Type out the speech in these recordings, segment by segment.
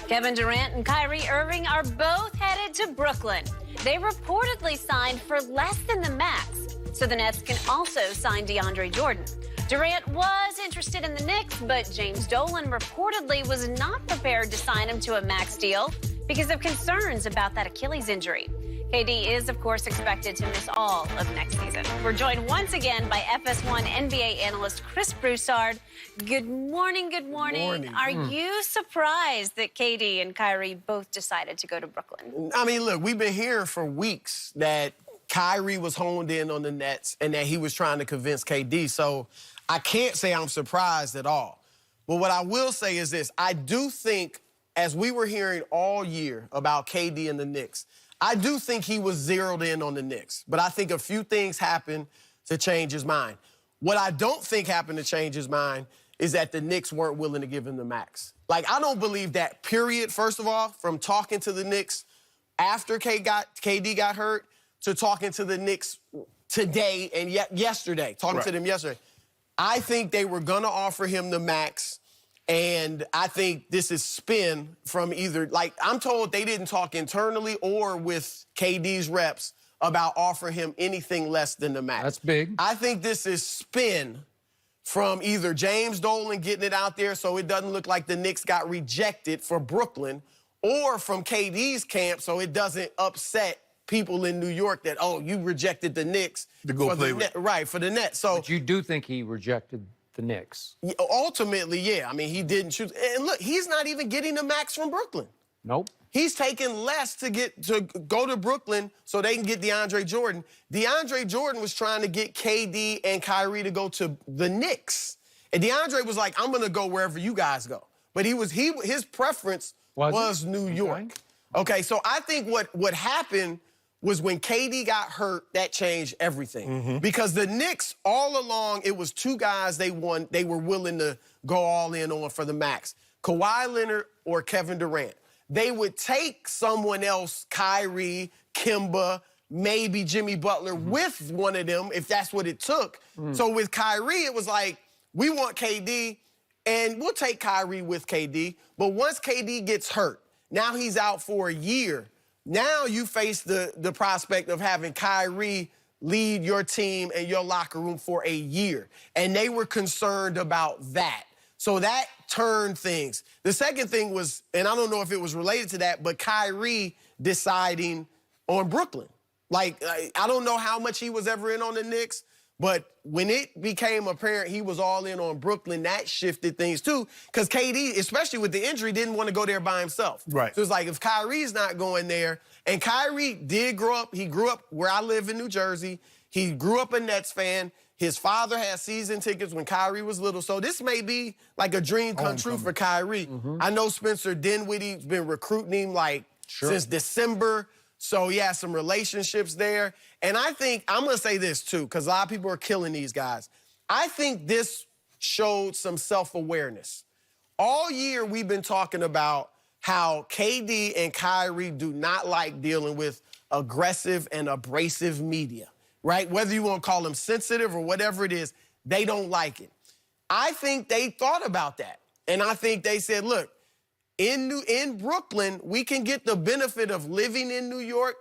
Kevin Durant and Kyrie Irving are both headed to Brooklyn. They reportedly signed for less than the max, so the Nets can also sign DeAndre Jordan. Durant was interested in the Knicks, but James Dolan reportedly was not prepared to sign him to a max deal because of concerns about that Achilles injury. KD is, of course, expected to miss all of next season. We're joined once again by FS1 NBA analyst Chris Broussard. Good morning, good morning. Are you surprised that KD and Kyrie both decided to go to Brooklyn? I mean, look, we've been hearing for weeks that Kyrie was honed in on the Nets and that he was trying to convince KD. So I can't say I'm surprised at all. But what I will say is this. I do think, as we were hearing all year about KD and the Knicks, I do think he was zeroed in on the Knicks. But I think a few things happened to change his mind. What I don't think happened to change his mind is that the Knicks weren't willing to give him the max. Like, I don't believe that, period, first of all, from talking to the Knicks after KD got hurt to talking to the Knicks today and yesterday, talking to them yesterday. I think they were going to offer him the max, and I think this is spin from either, like, I'm told they didn't talk internally or with KD's reps about offering him anything less than the max. That's big. I think this is spin from either James Dolan getting it out there so it doesn't look like the Knicks got rejected for Brooklyn, or from KD's camp so it doesn't upset people in New York that, oh, you rejected the Knicks to go play with. Right, for the Nets. So, but you do think he rejected the Knicks? Ultimately, yeah. I mean, he didn't choose. And look, he's not even getting the max from Brooklyn. Nope. He's taking less to go to Brooklyn so they can get DeAndre Jordan. DeAndre Jordan was trying to get KD and Kyrie to go to the Knicks. And DeAndre was like, I'm going to go wherever you guys go. But his preference was New York. Okay, so I think what happened was when KD got hurt, that changed everything. Because the Knicks, all along, it was two guys they were willing to go all in on for the max. Kawhi Leonard or Kevin Durant. They would take someone else, Kyrie, Kemba, maybe Jimmy Butler, with one of them, if that's what it took. So with Kyrie, it was like, we want KD, and we'll take Kyrie with KD. But once KD gets hurt, now he's out for a year. Now you face the prospect of having Kyrie lead your team and your locker room for a year. And they were concerned about that. So that turned things. The second thing was, and I don't know if it was related to that, but Kyrie deciding on Brooklyn. Like, I don't know how much he was ever in on the Knicks, but when it became apparent he was all in on Brooklyn, that shifted things too. Because KD, especially with the injury, didn't want to go there by himself. Right. So it's like, if Kyrie's not going there, and Kyrie did grow up, he grew up where I live in New Jersey. He grew up a Nets fan. His father had season tickets when Kyrie was little. So this may be like a dream come true for Kyrie. I know Spencer Dinwiddie's been recruiting him like since December. So he has some relationships there. And I think, I'm going to say this too, because a lot of people are killing these guys. I think this showed some self-awareness. All year we've been talking about how KD and Kyrie do not like dealing with aggressive and abrasive media, right? Whether you want to call them sensitive or whatever it is, they don't like it. I think they thought about that. And I think they said, look, in Brooklyn, we can get the benefit of living in New York,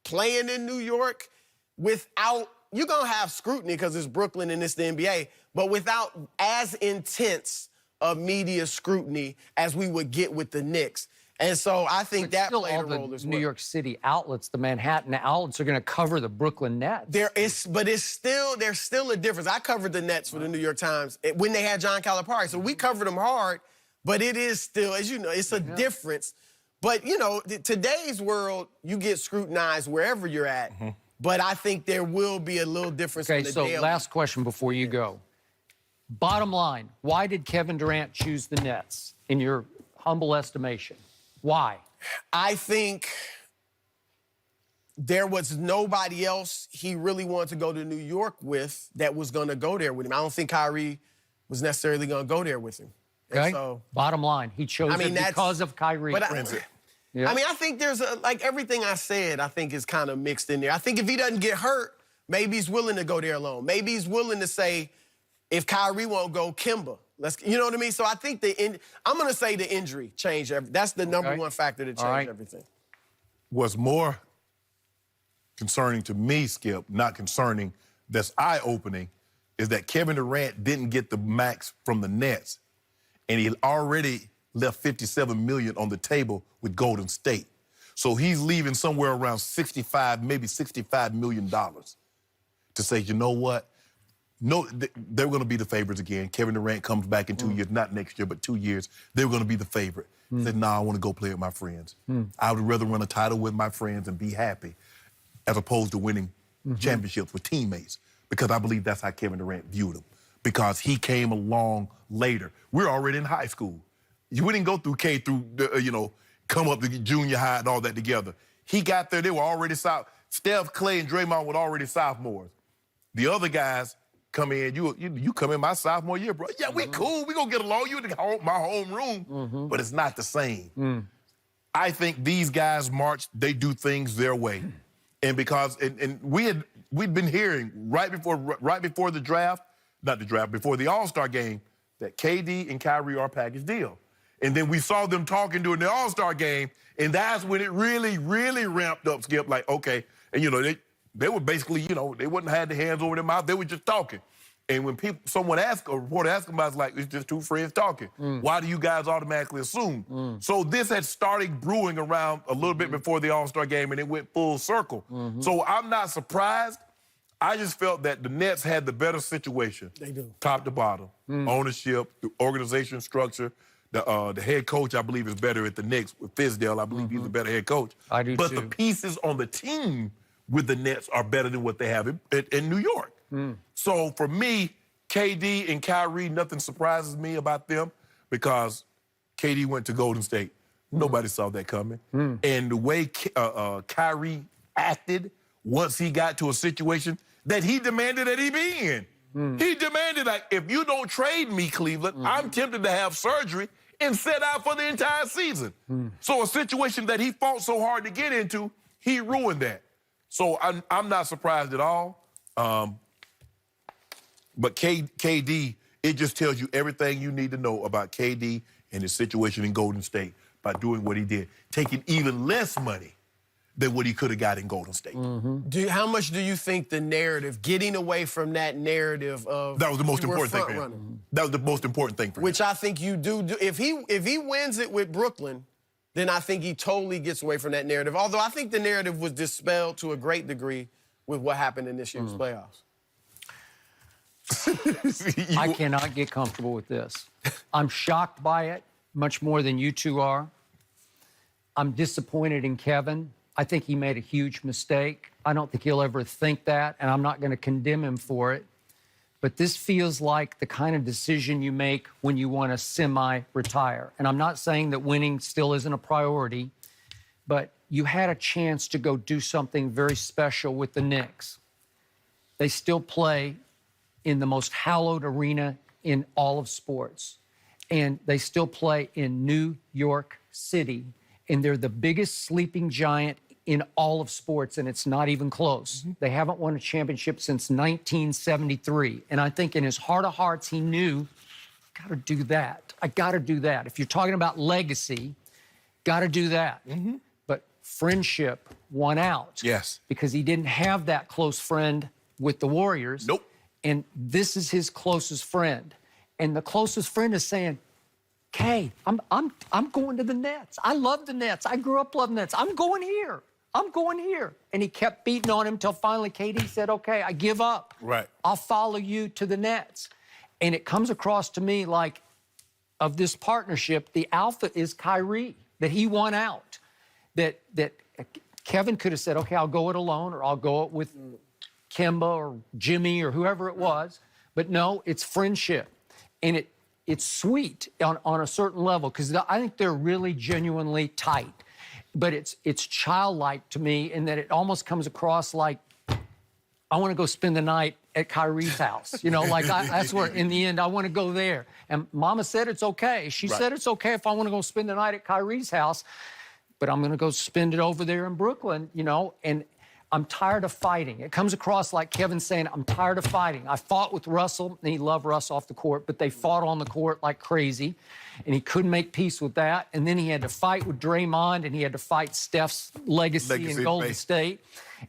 playing in New York, without, you're going to have scrutiny because it's Brooklyn and it's the NBA, but without as intense of media scrutiny as we would get with the Knicks. And so I think that played a role as well. New York City outlets, the Manhattan outlets, are going to cover the Brooklyn Nets. But there's still a difference. I covered the Nets for the New York Times when they had John Calipari, so we covered them hard. But it is still, as you know, it's a difference. But, you know, today's world, you get scrutinized wherever you're at. But I think there will be a little difference in the daily. So last question before you go. Bottom line, why did Kevin Durant choose the Nets, in your humble estimation? Why? I think there was nobody else he really wanted to go to New York with that was going to go there with him. I don't think Kyrie was necessarily going to go there with him. Okay. So, bottom line, he chose it because of Kyrie. But I mean, I think there's like everything I said, I think is kind of mixed in there. I think if he doesn't get hurt, maybe he's willing to go there alone. Maybe he's willing to say, if Kyrie won't go, Kemba. You know what I mean? So I think I'm going to say the injury changed everything. That's the number one factor that changed everything. What's more concerning to me, Skip, not concerning, that's eye-opening, is that Kevin Durant didn't get the max from the Nets, and he already left $57 million on the table with Golden State. So he's leaving somewhere around maybe $65 million to say, you know what? No, they're going to be the favorites again. Kevin Durant comes back in 2 years, not next year, but 2 years. They're going to be the favorite. Said, nah, I want to go play with my friends. I would rather run a title with my friends and be happy as opposed to winning championships with teammates, because I believe that's how Kevin Durant viewed him, because he came along later. We're already in high school. We didn't go through K through, come up to junior high and all that together. He got there, they were already Steph, Clay, and Draymond were already sophomores. The other guys come in, you come in my sophomore year, bro. Yeah, we cool, we gonna get along. You in my homeroom, but it's not the same. I think these guys march, they do things their way. And because, we'd been hearing right before the draft, before the All-Star game, that KD and Kyrie are a package deal. And then we saw them talking during the All-Star game, and that's when it really, really ramped up, Skip, like, okay. And, they were basically, they wouldn't have the hands over their mouth. They were just talking. And when a reporter asked them about it, it's like, it's just two friends talking. Why do you guys automatically assume? So this had started brewing around a little bit before the All-Star game, and it went full circle. So I'm not surprised. I just felt that the Nets had the better situation. They do. Top to bottom. Ownership, the organization structure. The head coach, I believe, is better at the Knicks. With Fizdale, I believe he's a better head coach. I do, but too. the pieces on the team with the Nets are better than what they have in New York. So for me, KD and Kyrie, nothing surprises me about them, because KD went to Golden State. Nobody saw that coming. And the way Kyrie acted once he got to a situation that he demanded that he be in. He demanded, like, if you don't trade me, Cleveland, I'm tempted to have surgery and sit out for the entire season. So a situation that he fought so hard to get into, he ruined that. So I'm not surprised at all. But KD, it just tells you everything you need to know about KD and his situation in Golden State by doing what he did, taking even less money than what he could have got in Golden State. How much do you think the narrative, getting away from that narrative of that was the most important thing for him. That was the most important thing for him. Which I think you do. If he wins it with Brooklyn, then I think he totally gets away from that narrative. Although I think the narrative was dispelled to a great degree with what happened in this year's playoffs. I cannot get comfortable with this. I'm shocked by it, much more than you two are. I'm disappointed in Kevin. I think he made a huge mistake. I don't think he'll ever think that, and I'm not going to condemn him for it. But this feels like the kind of decision you make when you want to semi-retire. And I'm not saying that winning still isn't a priority, but you had a chance to go do something very special with the Knicks. They still play in the most hallowed arena in all of sports. And they still play in New York City. And they're the biggest sleeping giant in all of sports, and it's not even close. They haven't won a championship since 1973. And I think in his heart of hearts, he knew, got to do that. I got to do that. If you're talking about legacy, got to do that. But friendship won out. Yes. Because he didn't have that close friend with the Warriors. Nope. And this is his closest friend. And the closest friend is saying, Kay, I'm going to the Nets. I love the Nets. I grew up loving the Nets. I'm going here. I'm going here. And he kept beating on him until finally KD said, okay, I give up. Right. I'll follow you to the Nets. And it comes across to me like, of this partnership, the alpha is Kyrie, that he won out. That Kevin could have said, okay, I'll go it alone, or I'll go it with Kemba or Jimmy or whoever it was. But no, it's friendship. And it's sweet on a certain level, because I think they're really genuinely tight. But it's childlike to me in that it almost comes across like, I want to go spend the night at Kyrie's house. Like that's where, in the end, I want to go there. And Mama said it's okay. She said it's okay if I want to go spend the night at Kyrie's house, but I'm going to go spend it over there in Brooklyn, And I'm tired of fighting. It comes across like Kevin saying, I'm tired of fighting. I fought with Russell, and he loved Russ off the court, but they fought on the court like crazy, and he couldn't make peace with that. And then he had to fight with Draymond, and he had to fight Steph's legacy in Golden State.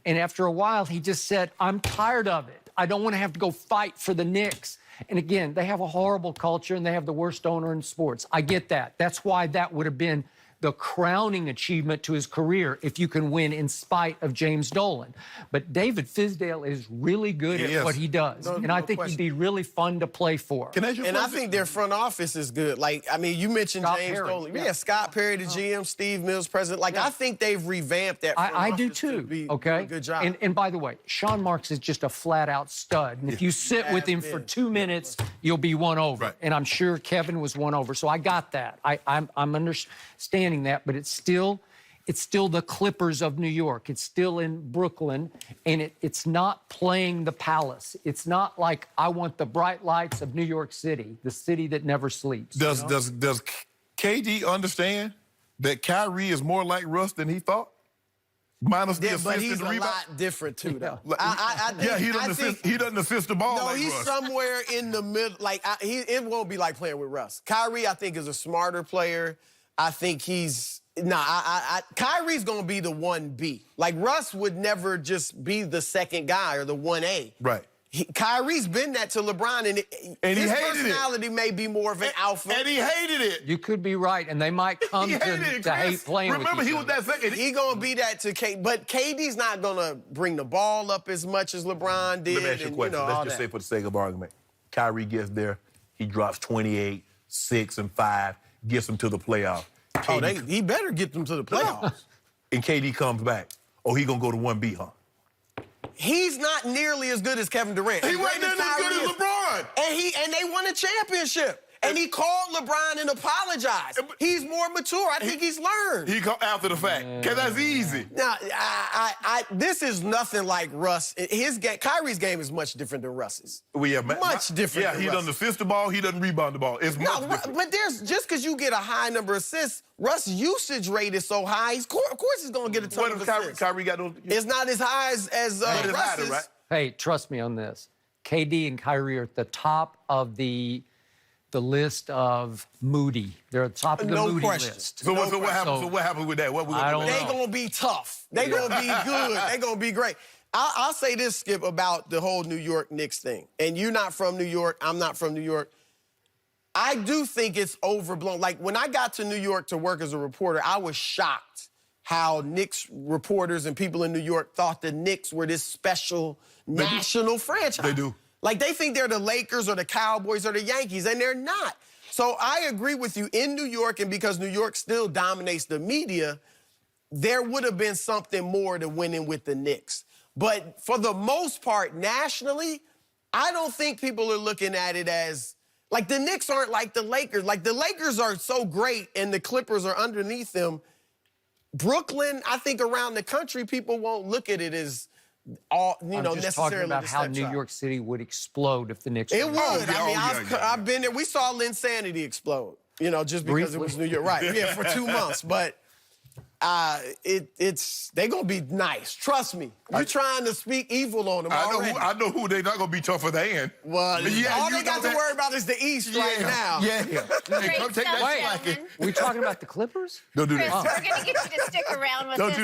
And after a while, he just said, I'm tired of it. I don't want to have to go fight for the Knicks. And again, they have a horrible culture, and they have the worst owner in sports. I get that. That's why that would have been the crowning achievement to his career if you can win in spite of James Dolan. But David Fizdale is really good at what he does. And I think he'd be really fun to play for. And I think their front office is good. Like, I mean, you mentioned James Dolan. Yeah, Scott Perry, the GM, Steve Mills, president. Like, I think they've revamped that front office. I do too, to okay? Do a good job. And by the way, Sean Marks is just a flat-out stud. And if you sit with him for 2 minutes, you'll be won over. Right. And I'm sure Kevin was won over. So I got that. I'm understanding that, but it's still the Clippers of New York. It's still in Brooklyn, and it's not playing the Palace. It's not like I want the bright lights of New York City, the city that never sleeps. Does KD understand that Kyrie is more like Russ than he thought? Minus the assist but and he's the a rebound? lot different, too, though. He doesn't assist the ball No, like he's Russ. somewhere in the middle. Like, it won't be like playing with Russ. Kyrie, I think, is a smarter player. I think he's... Kyrie's going to be the 1B. Like, Russ would never just be the second guy or the 1A. Right. Kyrie's been that to LeBron, and he his hated personality may be more of an alpha. And he hated it. You could be right, and they might come to hate playing with Remember, each he was other. that second. He going to be that to KD. But KD's not going to bring the ball up as much as LeBron did. Let me ask you a question. Let's just say for the sake of argument, Kyrie gets there, he drops 28, 6, and 5, gets them to the playoffs. He better get them to the playoffs. And KD comes back. Oh, he going to go to 1B, huh? He's not nearly as good as Kevin Durant. He wasn't as good as LeBron. And they won a championship. And he called LeBron and apologized. He's more mature. I think he's learned. He come after the fact, because that's easy. Now, this is nothing like Russ. Kyrie's game is much different than Russ's. Much different Yeah, than he Russ. doesn't assist the ball. He doesn't rebound the ball. It's much different. But just because you get a high number of assists, Russ' usage rate is so high, of course he's going to get a ton of assists. Kyrie got those? It's not as high as Russ's. Right? Hey, trust me on this. KD and Kyrie are at the top of the list of Moody. They're at the top of the Moody list. So what happens? So what happens with that? What we I don't know. They're going to be tough. They're going to be good. They're going to be great. I'll say this, Skip, about the whole New York Knicks thing. And you're not from New York. I'm not from New York. I do think it's overblown. Like, when I got to New York to work as a reporter, I was shocked how Knicks reporters and people in New York thought the Knicks were this special national franchise. They do. Like, they think they're the Lakers or the Cowboys or the Yankees, and they're not. So I agree with you. In New York, and because New York still dominates the media, there would have been something more to winning with the Knicks. But for the most part, nationally, I don't think people are looking at it as... Like, the Knicks aren't like the Lakers. Like, the Lakers are so great, and the Clippers are underneath them. Brooklyn, I think around the country, people won't look at it as... I'm just necessarily talking about how New York City would explode if the Knicks... It would. yeah. I've been there. We saw Linsanity explode, just because it was New York. Right, yeah, for 2 months. But they're going to be nice. Trust me. You're trying to speak evil on them already. I know who they're not going to be tougher than. Well, all they got to worry about is the East right now. Yeah. Great Come take stuff, that Shannon. We talking about the Clippers? Don't do Chris, that. we're going to get you to stick around with Don't this.